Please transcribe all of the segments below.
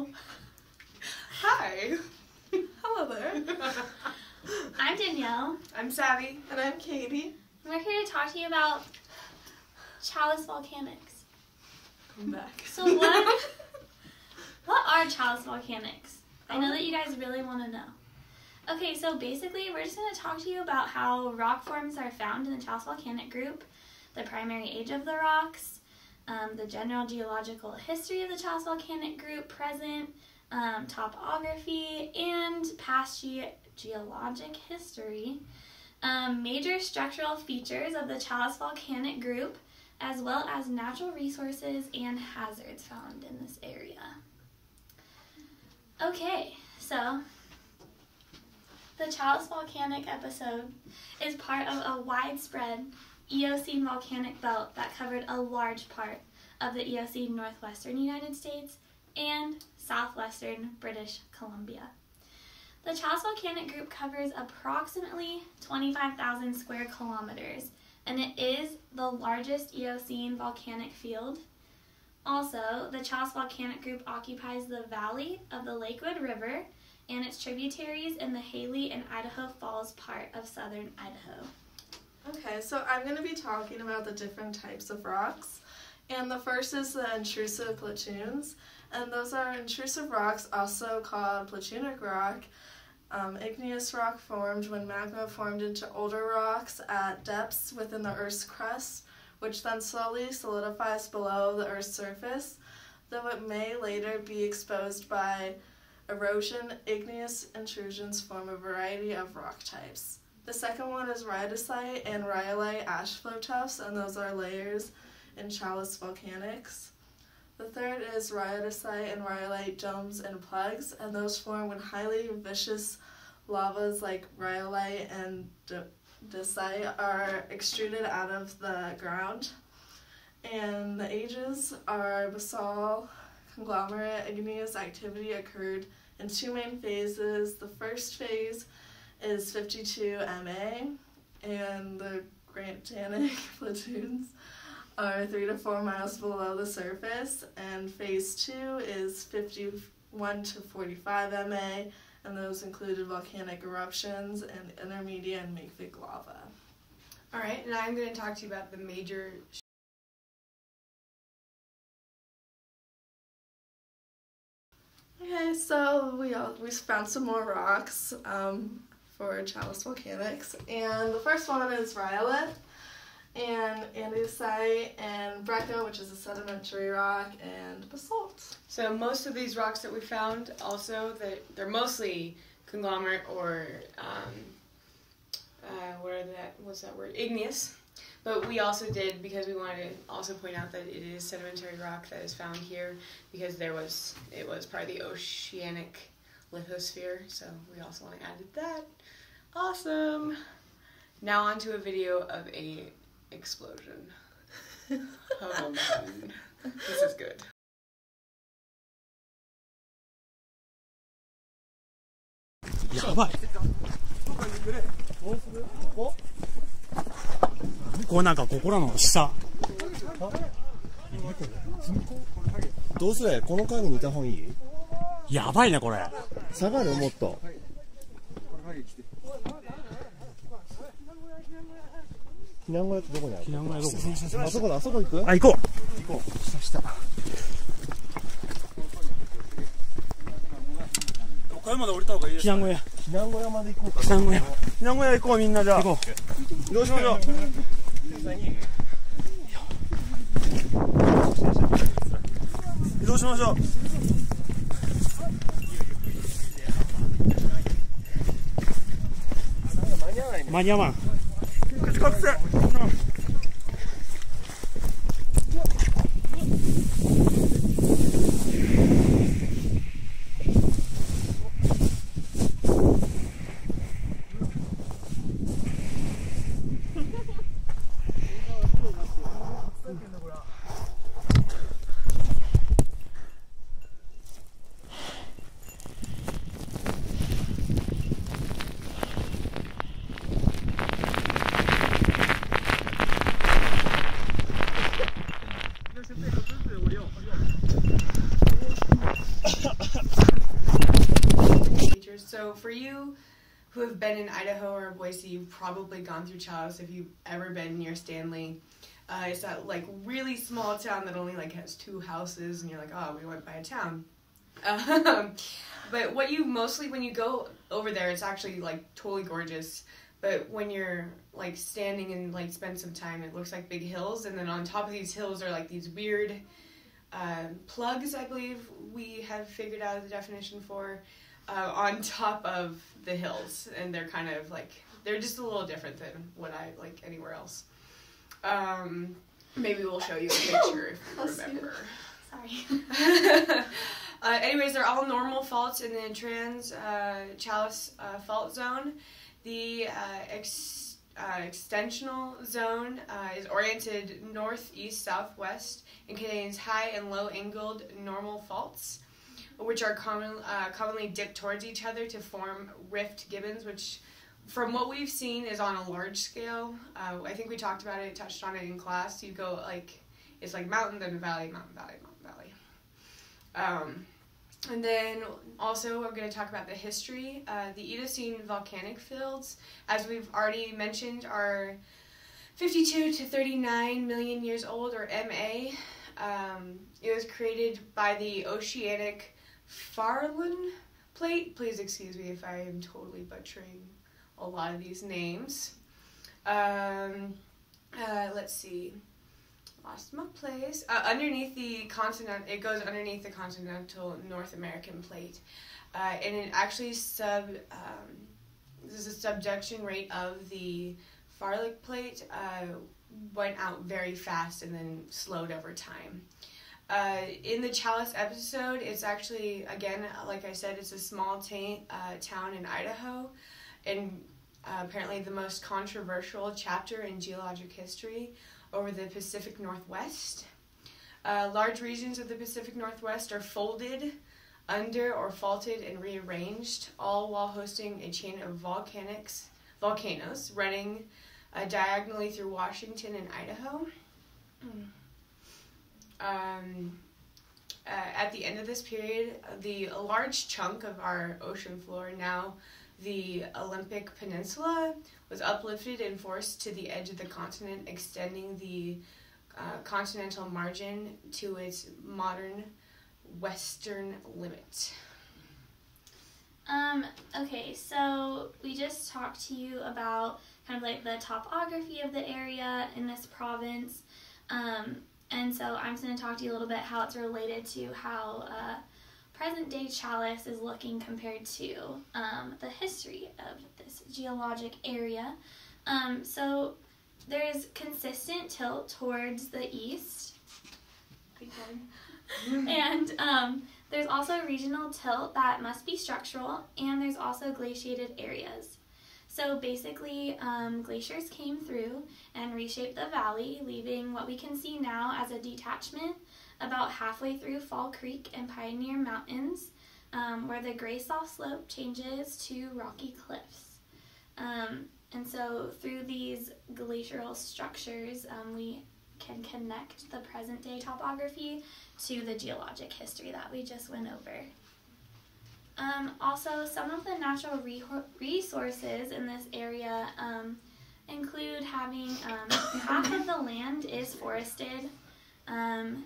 Hello. Hi. Hello there. I'm Danielle. I'm Savvy. And I'm Katie. And we're here to talk to you about Challis Volcanics. Come back. So what are Challis Volcanics? I know that you guys really want to know. Okay, so basically we're just going to talk to you about how rock forms are found in the Challis Volcanic group, the primary age of the rocks, the general geological history of the Challis Volcanic group, present, topography, and past geologic history, major structural features of the Challis Volcanic group, as well as natural resources and hazards found in this area. Okay, so the Challis Volcanic episode is part of a widespread Eocene volcanic belt that covered a large part of the Eocene northwestern United States and southwestern British Columbia. The Challis Volcanic group covers approximately 25,000 square kilometers, and it is the largest Eocene volcanic field. Also, the Challis Volcanic group occupies the valley of the Lakewood River and its tributaries in the Haley and Idaho Falls part of southern Idaho. Okay, so I'm going to be talking about the different types of rocks. And the first is the intrusive platoons. And those are intrusive rocks, also called platonic rock. Igneous rock formed when magma formed into older rocks at depths within the Earth's crust, which then slowly solidifies below the Earth's surface, though it may later be exposed by erosion. Igneous intrusions form a variety of rock types. The second one is rhyodacite and rhyolite ash flow tuffs, and those are layers in Challis Volcanics. The third is rhyodacite and rhyolite domes and plugs, and those form when highly viscous lavas like rhyolite and dacite are extruded out of the ground. And the ages are basalt, conglomerate, igneous activity occurred in two main phases. The first phase is 52 MA, and the granitic platoons are 3 to 4 miles below the surface, and phase 2 is 51 to 45 MA, and those included volcanic eruptions and intermediate and mafic lava. Alright, and I'm going to talk to you about the major Okay, so we found some more rocks for Challis Volcanics, and the first one is rhyolite, and andesite, and breccia, which is a sedimentary rock, and basalt. So most of these rocks that we found, also, they're mostly conglomerate or, what's that word, igneous. But we also did, because we wanted to also point out that it is sedimentary rock that is found here, because it was part of the oceanic lithosphere, so we also want to add that. Awesome! Now on to a video of a explosion. Oh man, this is good. Yabai. ここなんかここらの下。どうする？この家具にいた方がいい？やばいねこれ。下がるもっと。避難小屋ってどこにある？避難小屋どこ？あそこだ、あそこ行く？あ、行こう。行こう。下。岡山で降りた方がいいですか？避難小屋。避難小屋まで行こうか。避難小屋。避難小屋行こうみんなじゃあ。行こう。移動しましょう。移動しましょう。間に合わん。口隠せ。So for you who have been in Idaho or Boise, you've probably gone through Challis if you've ever been near Stanley. It's that like really small town that only like has 2 houses, and you're like, oh, we went by a town. But what you mostly, when you go over there, it's actually like totally gorgeous. But when you're like standing and like spend some time, it looks like big hills, and then on top of these hills are like these weird plugs, I believe we have figured out the definition for, on top of the hills, and they're kind of like, they're just a little different than what I like anywhere else. Maybe we'll show you a picture if you remember. Sorry. Anyways, they're all normal faults in the Challis fault zone. The extensional zone is oriented north-east, southwest, and contains high and low-angled normal faults, which are commonly dipped towards each other to form rift gibbons, which, from what we've seen, is on a large scale. I think we talked about it, touched on it in class. You go like, it's like mountain, then valley, mountain, valley, mountain, valley. And then also we're going to talk about the history. The Eocene volcanic fields, as we've already mentioned, are 52 to 39 million years old, or MA. It was created by the oceanic Farallon plate. Please excuse me if I am totally butchering a lot of these names. Let's see. Lost my place. Underneath the continent, it goes underneath the continental North American plate, and it actually there's a subduction rate of the Farallon plate went out very fast and then slowed over time. In the Challis episode, it's actually, again, like I said, it's a small town in Idaho, and apparently the most controversial chapter in geologic history over the Pacific Northwest. Large regions of the Pacific Northwest are folded under or faulted and rearranged, all while hosting a chain of volcanoes running diagonally through Washington and Idaho. At the end of this period, a large chunk of our ocean floor, now the Olympic Peninsula, was uplifted and forced to the edge of the continent, extending the continental margin to its modern western limit. Okay, so we just talked to you about kind of like the topography of the area in this province, and so I'm just going to talk to you a little bit how it's related to how present-day Challis is looking compared to the history of this geologic area. So there's consistent tilt towards the east, and there's also regional tilt that must be structural, and there's also glaciated areas. So basically, glaciers came through and reshaped the valley, leaving what we can see now as a detachment about halfway through Fall Creek and Pioneer Mountains, where the gray soft slope changes to rocky cliffs. And so through these glacial structures, we can connect the present-day topography to the geologic history that we just went over. Also, some of the natural resources in this area include having half of the land is forested, and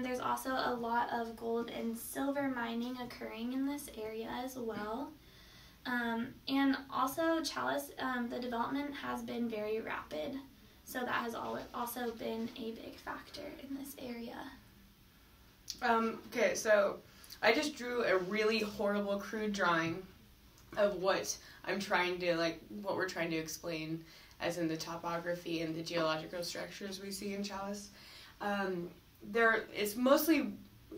there's also a lot of gold and silver mining occurring in this area as well. And also Challis, the development has been very rapid, so that has also been a big factor in this area. Okay, so I just drew a really horrible crude drawing of what we're trying to explain, as in the topography and the geological structures we see in Challis. It's mostly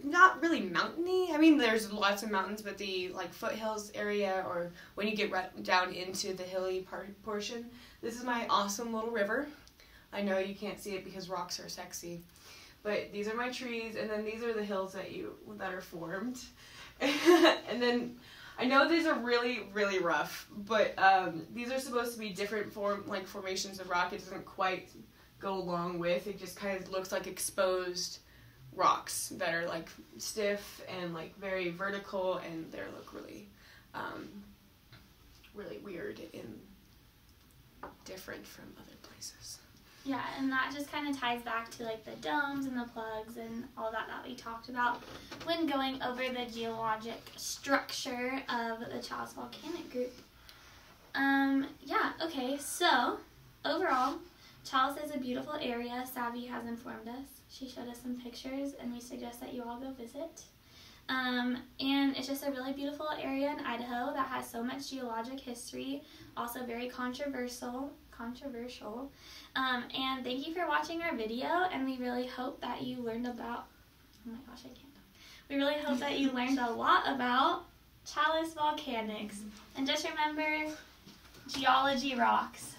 not really mountainy. I mean, there's lots of mountains, but the foothills area, or when you get right down into the hilly portion, this is my awesome little river. I know you can't see it because rocks are sexy, but these are my trees, and then these are the hills that are formed. And then I know these are really, really rough, but these are supposed to be different formations of rock. It doesn't quite go along with. It just kind of looks like exposed rocks that are stiff and very vertical, and they look really really weird and different from other places. Yeah, and that just kind of ties back to like the domes and the plugs and all that we talked about when going over the geologic structure of the Challis Volcanic Group. Yeah, okay, so overall, Challis is a beautiful area. Savvy has informed us. She showed us some pictures, and we suggest that you all go visit. And it's just a really beautiful area in Idaho that has so much geologic history, also very controversial. And thank you for watching our video, and we really hope that you learned about, oh my gosh, I can't talk. We really hope that you learned a lot about Challis Volcanics. And just remember, geology rocks.